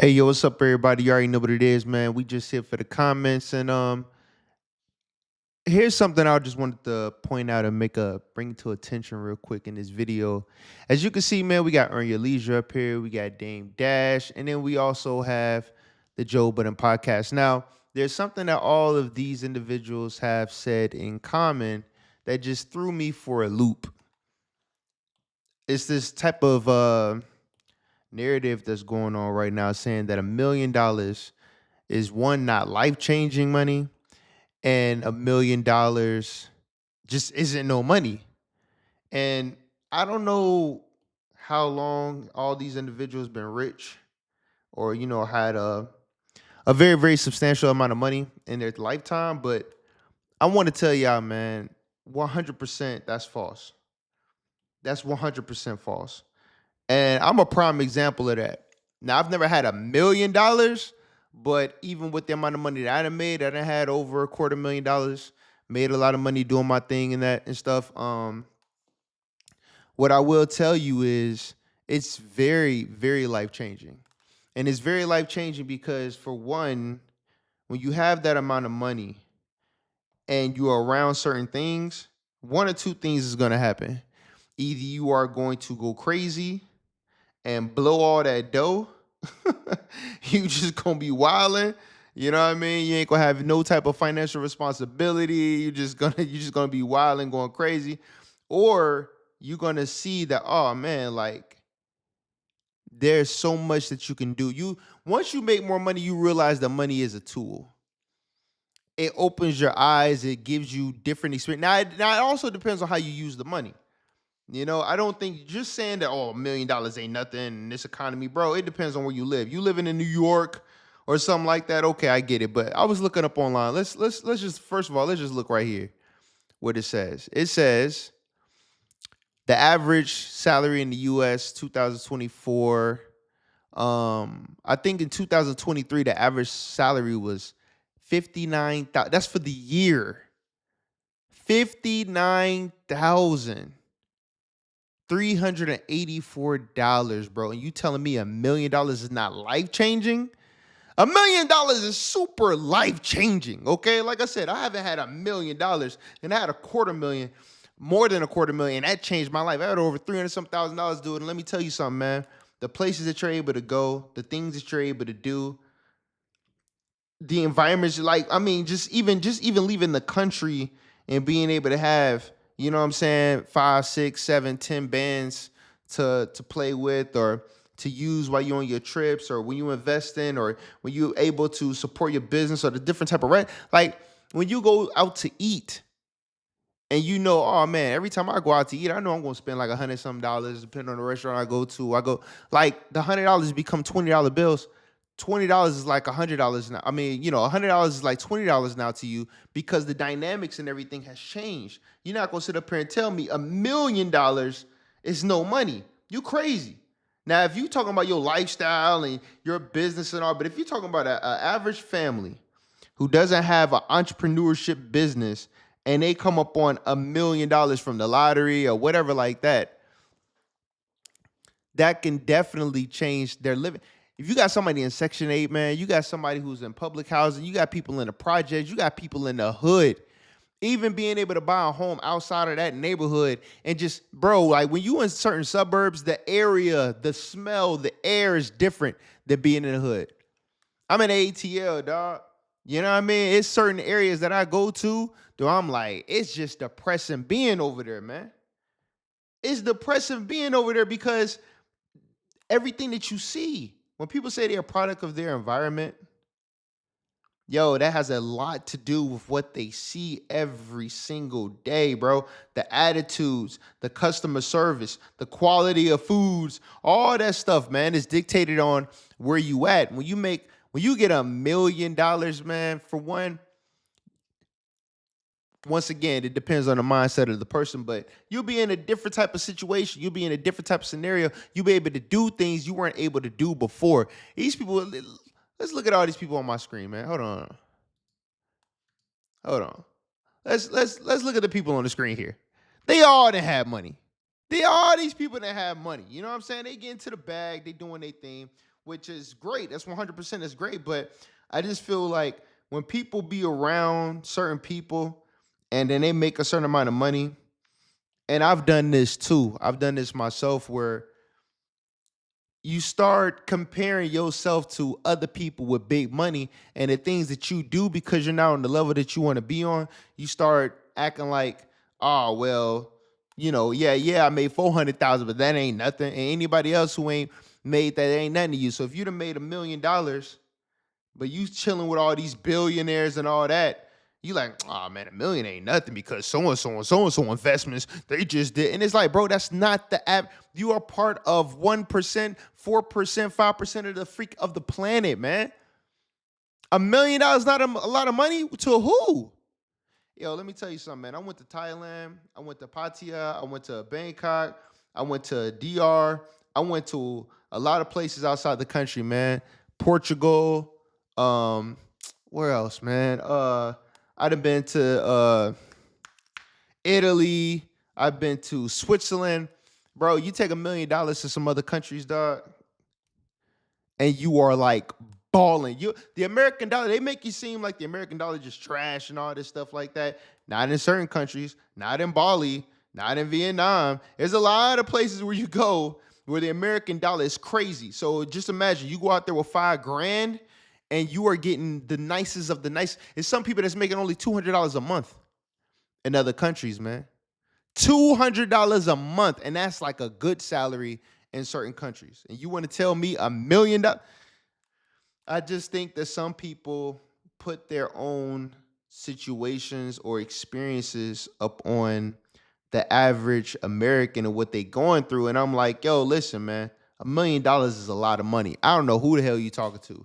Hey, yo, what's up, everybody? You already know what it is, man. We just here for the comments, and here's something I just wanted to point out and bring to attention real quick in this video. As you can see, man, we got Earn Your Leisure up here, we got Dame Dash, and then we also have the Joe Budden Podcast. Now, there's something that all of these individuals have said in common that just threw me for a loop. It's this type of narrative that's going on right now saying that $1 million is one, not life changing money, and $1 million just isn't no money. And I don't know how long all these individuals been rich or had a very very substantial amount of money in their lifetime, but I want to tell y'all, man, 100% that's false. That's 100% false. And I'm a prime example of that. Now, I've never had $1 million, but even with the amount of money that I done made, I done had over $250,000, made a lot of money doing my thing and that and stuff. What I will tell you is it's very, very life changing. And it's very life changing because, for one, when you have that amount of money and you're around certain things, one or two things is going to happen. Either you are going to go crazy and blow all that dough. You just gonna be wilding. You know what I mean? You ain't gonna have no type of financial responsibility. You just gonna be wilding, going crazy. Or you're gonna see that, oh man, like there's so much that you can do. Once you make more money, you realize that money is a tool. It opens your eyes, it gives you different experience. Now it also depends on how you use the money. I don't think just saying that, $1 million ain't nothing in this economy, bro. It depends on where you live. You living in New York or something like that, okay, I get it. But I was looking up online. Let's just first of all, let's just look right here what it says. It says the average salary in the US 2024. I think in 2023, the average salary was 59,000. That's for the year. 59,384, bro. And you telling me $1 million is not life changing? $1 million is super life changing. Okay, like I said, I haven't had $1 million, and I had $250,000, more than $250,000. That changed my life. I had over 300 some $1,000 do it. And let me tell you something, man. The places that you're able to go, the things that you're able to do, the environments, like, I mean, just even leaving the country and being able to have, you know what I'm saying, 5, 6, 7, 10 bands to play with or to use while you're on your trips, or when you invest in, or when you're able to support your business, or the different type of rent. Like when you go out to eat and oh man, every time I go out to eat, I know I'm gonna spend like $100 some dollars, depending on the restaurant I go to. I go, like, the $100 become $20 bills. $20 is like $100 now. I mean, $100 is like $20 now to you, because the dynamics and everything has changed. You're not gonna sit up here and tell me $1 million is no money. You crazy. Now, if you talking about your lifestyle and your business and all, but if you're talking about an average family who doesn't have an entrepreneurship business and they come up on $1 million from the lottery or whatever like that, that can definitely change their living. If you got somebody in Section 8, man, you got somebody who's in public housing, you got people in the projects, you got people in the hood, even being able to buy a home outside of that neighborhood, and just, bro, like when you in certain suburbs, the area, the smell, the air is different than being in the hood. I'm in ATL, dog. You know what I mean? It's certain areas that I go to, though I'm like, it's just depressing being over there, man. It's depressing being over there because everything that you see, when people say they're a product of their environment, yo, that has a lot to do with what they see every single day, bro. The attitudes, the customer service, the quality of foods, all that stuff, man, is dictated on where you at. When you get $1 million, man, for one, once again, it depends on the mindset of the person, but you'll be in a different type of situation. You'll be in a different type of scenario. You'll be able to do things you weren't able to do before. These people, let's look at all these people on my screen, man. Hold on. Hold on. Let's look at the people on the screen here. They all didn't have money. These people that have money. You know what I'm saying? They get into the bag, they doing their thing. which is great. That's 100%. That's great. But I just feel like when people be around certain people and then they make a certain amount of money, and I've done this too. I've done this myself where you start comparing yourself to other people with big money and the things that you do because you're not on the level that you want to be on. You start acting like, oh, well, yeah, I made 400,000, but that ain't nothing. And anybody else who ain't made that ain't nothing to you. So if you'd have made $1 million, but you chilling with all these billionaires and all that, you like, oh man, $1 million ain't nothing because so-and-so investments, they just did. And it's like, bro, that's not the app. You are part of 1%, 4%, 5% of the freak of the planet, man. $1 million not a lot of money to who? Yo, let me tell you something, man. I went to Thailand. I went to Pattaya. I went to Bangkok. I went to DR. I went to a lot of places outside the country, man. Portugal. Where else, man? I'd have been to Italy. I've been to Switzerland. Bro, you take $1 million to some other countries, dog, and you are like balling. The American dollar, they make you seem like the American dollar just trash and all this stuff like that. Not in certain countries, not in Bali, not in Vietnam. There's a lot of places where you go where the American dollar is crazy. So just imagine you go out there with $5,000 and you are getting the nicest of the nice. It's some people that's making only $200 a month in other countries, man. $200 a month, and that's like a good salary in certain countries. And you want to tell me $1 million? I just think that some people put their own situations or experiences up on the average American and what they going through. And I'm like, yo, listen, man, $1 million is a lot of money. I don't know who the hell you talking to.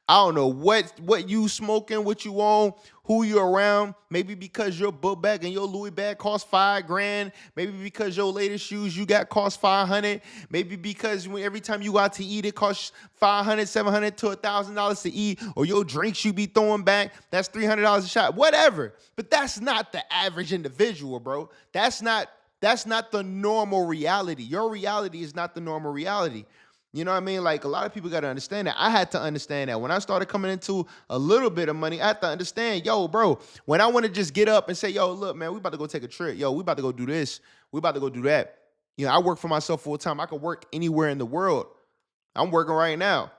I don't know what you smoking, what you on, who you around. Maybe because your book bag and your Louis bag cost $5,000. Maybe because your latest shoes you got cost 500. Maybe because every time you go out to eat, it costs $500, $700 to $1,000 to eat. Or your drinks you be throwing back, that's $300 a shot. Whatever. But that's not the average individual, bro. That's not the normal reality. Your reality is not the normal reality. You know what I mean? Like, a lot of people got to understand that. I had to understand that. When I started coming into a little bit of money, I had to understand, yo, bro, when I want to just get up and say, yo, look, man, we about to go take a trip. Yo, we about to go do this. We about to go do that. I work for myself full time. I can work anywhere in the world. I'm working right now.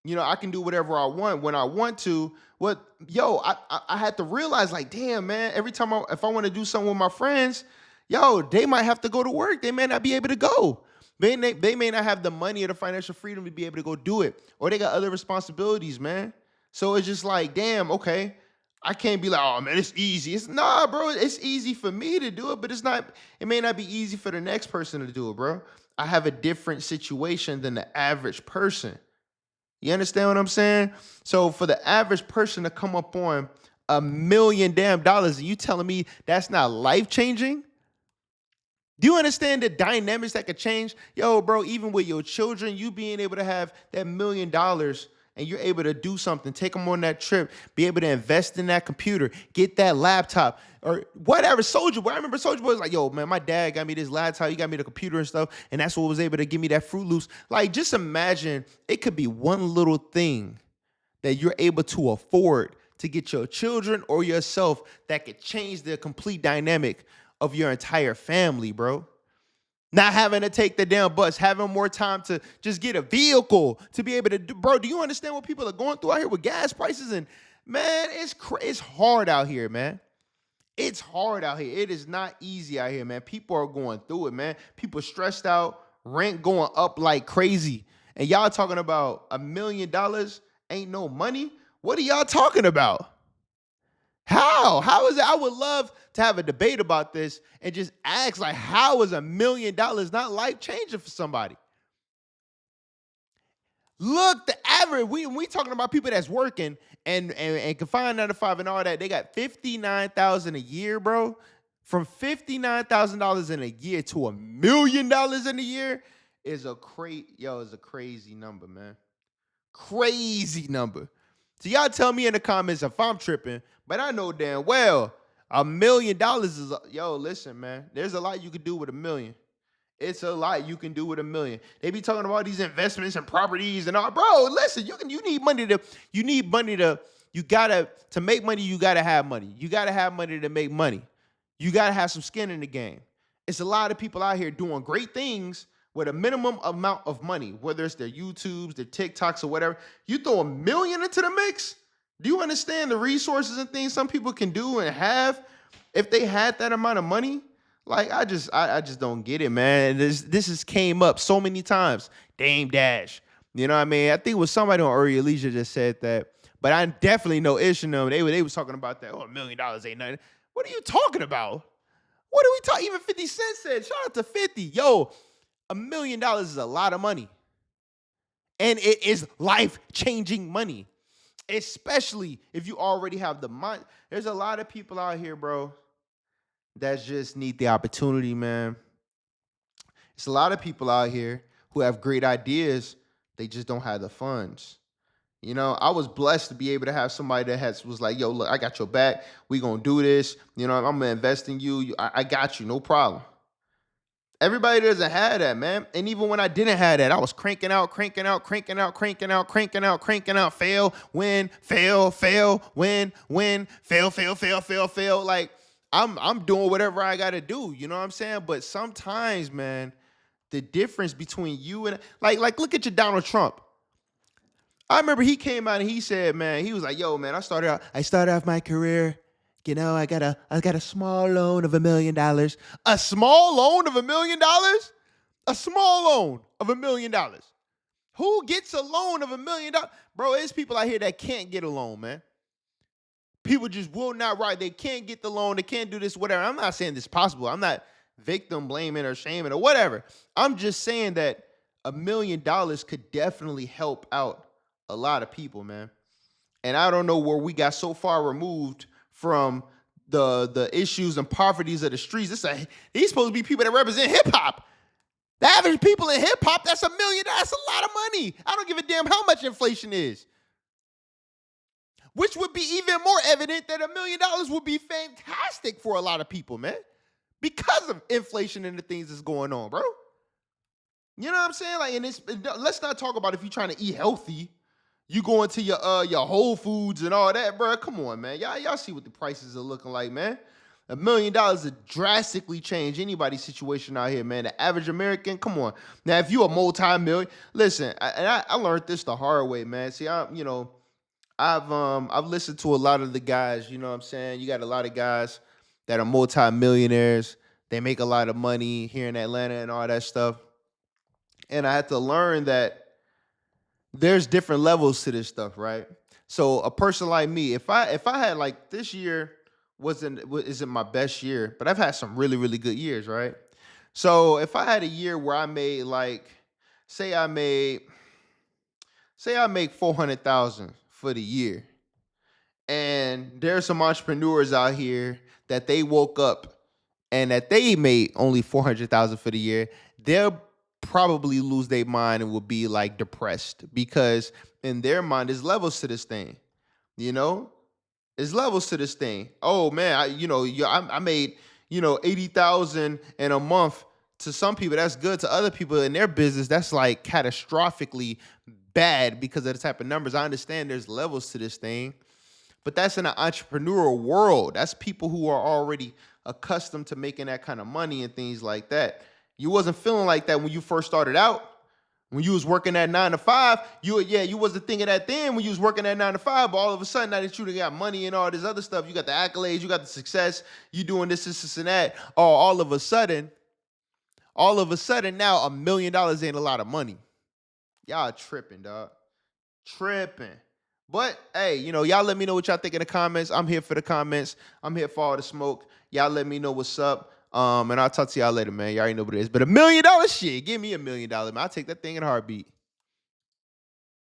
I can do whatever I want when I want to. I had to realize, like, damn, man, every time if I want to do something with my friends, yo, they might have to go to work. They may not be able to go. They may not have the money or the financial freedom to be able to go do it. Or they got other responsibilities, man. So it's just like, damn, okay. I can't be like, oh, man, it's easy. Nah, bro, it's easy for me to do it, but it may not be easy for the next person to do it, bro. I have a different situation than the average person. You understand what I'm saying? So for the average person to come up on $1 million and you telling me that's not life-changing? Do you understand the dynamics that could change? Yo, bro, even with your children, you being able to have that $1 million and you're able to do something, take them on that trip, be able to invest in that computer, get that laptop or whatever. Soulja Boy, I remember Soulja Boy was like, yo, man, my dad got me this laptop. He got me the computer and stuff. And that's what was able to give me that Fruit Loops. Like, just imagine it could be one little thing that you're able to afford to get your children or yourself that could change the complete dynamic of your entire family, bro. Not having to take the damn bus, having more time to just get a vehicle to be able to do. Bro, do you understand what people are going through out here with gas prices? And man, it's hard out here, man. It's hard out here. It is not easy out here, man. People are going through it, man. People stressed out, rent going up like crazy. And y'all talking about $1 million ain't no money? What are y'all talking about? How is it? I would love to have a debate about this and just ask, like, how is $1 million not life-changing for somebody? Look, the average, we talking about people that's working and can find 9 to 5 and all that. They got $59,000 a year, bro. From $59,000 in a year to $1 million in a year is a crazy number, man. Crazy number. So y'all tell me in the comments if I'm tripping, but I know damn well $1 million is, listen, man, there's a lot you could do with $1 million. It's a lot you can do with $1 million. They be talking about these investments and properties and all. Bro, listen, you need money to you gotta to make money, you gotta have money. You gotta have money to make money. You gotta have some skin in the game. It's a lot of people out here doing great things with a minimum amount of money, whether it's their YouTubes, their TikToks, or whatever. You throw $1 million into the mix. Do you understand the resources and things some people can do and have if they had that amount of money? Like, I just don't get it, man. This has came up so many times. Dame Dash. You know what I mean? I think it was somebody on Early Leisure just said that. But I definitely know Ish and them. They was talking about that. Oh, $1 million ain't nothing. What are you talking about? What are we talking? Even 50 Cent said, shout out to 50. Yo, $1 million is a lot of money. And it is life-changing money. Especially if you already have the mind. There's a lot of people out here, bro, that just need the opportunity, man. It's a lot of people out here who have great ideas. They just don't have the funds. You know, I was blessed to be able to have somebody that was like, yo, look, I got your back. We going to do this. You know, I'm going to invest in you. I got you. No problem. Everybody doesn't have that, man. And even when I didn't have that, I was cranking out, fail, win, fail, win, fail. Like, I'm doing whatever I got to do. You know what I'm saying? But sometimes, man, the difference between you and, like look at your Donald Trump. I remember he came out and he said, man, he was like, yo, man, I started off my career. You know, I got a small loan of $1 million. A small loan of $1 million? A small loan of $1 million. Who gets a loan of $1 million? Bro, there's people out here that can't get a loan, man. People just will not write. They can't get the loan. They can't do this, whatever. I'm not saying this is possible. I'm not victim blaming or shaming or whatever. I'm just saying that $1 million could definitely help out a lot of people, man. And I don't know where we got so far removed from the issues and poverties of the streets. These supposed to be people that represent hip hop. The average people in hip hop, that's $1 million. That's a lot of money. I don't give a damn how much inflation is. Which would be even more evident that $1 million would be fantastic for a lot of people, man. Because of inflation and the things that's going on, bro. You know what I'm saying? Like, and let's not talk about if you're trying to eat healthy. You go into your Whole Foods and all that, bro. Come on, man. Y'all see what the prices are looking like, man. $1 million would drastically change anybody's situation out here, man. The average American, come on. Now, if you a multi-million, listen, I learned this the hard way, man. See, I've listened to a lot of the guys, you know what I'm saying? You got a lot of guys that are multi-millionaires. They make a lot of money here in Atlanta and all that stuff. And I had to learn that there's different levels to this stuff, right? So a person like me, if I had, like, this year isn't my best year, but I've had some really, really good years, right? So if I had a year where I made, like, say I make $400,000 for the year, and there's some entrepreneurs out here that they woke up and that they made only $400,000 for the year, they'll probably lose their mind and will be, like, depressed, because in their mind there's levels to this thing. You know, there's levels to this thing. Oh man, I made $80,000 in a month. To some people that's good. To other people in their business, that's like catastrophically bad because of the type of numbers. I understand there's levels to this thing, but that's in an entrepreneurial world. That's people who are already accustomed to making that kind of money and things like that. You wasn't feeling like that when you first started out. When you was working that 9 to 5, you wasn't thinking that then when you was working that 9 to 5, but all of a sudden, now that you got money and all this other stuff, you got the accolades, you got the success, you doing this, and that. Oh, all of a sudden, now $1 million ain't a lot of money. Y'all tripping, dog. Tripping. But, hey, y'all let me know what y'all think in the comments. I'm here for the comments. I'm here for all the smoke. Y'all let me know what's up. And I'll talk to y'all later, man. Y'all already know what it is. But $1 million shit. Give me $1 million, man. I'll take that thing in a heartbeat.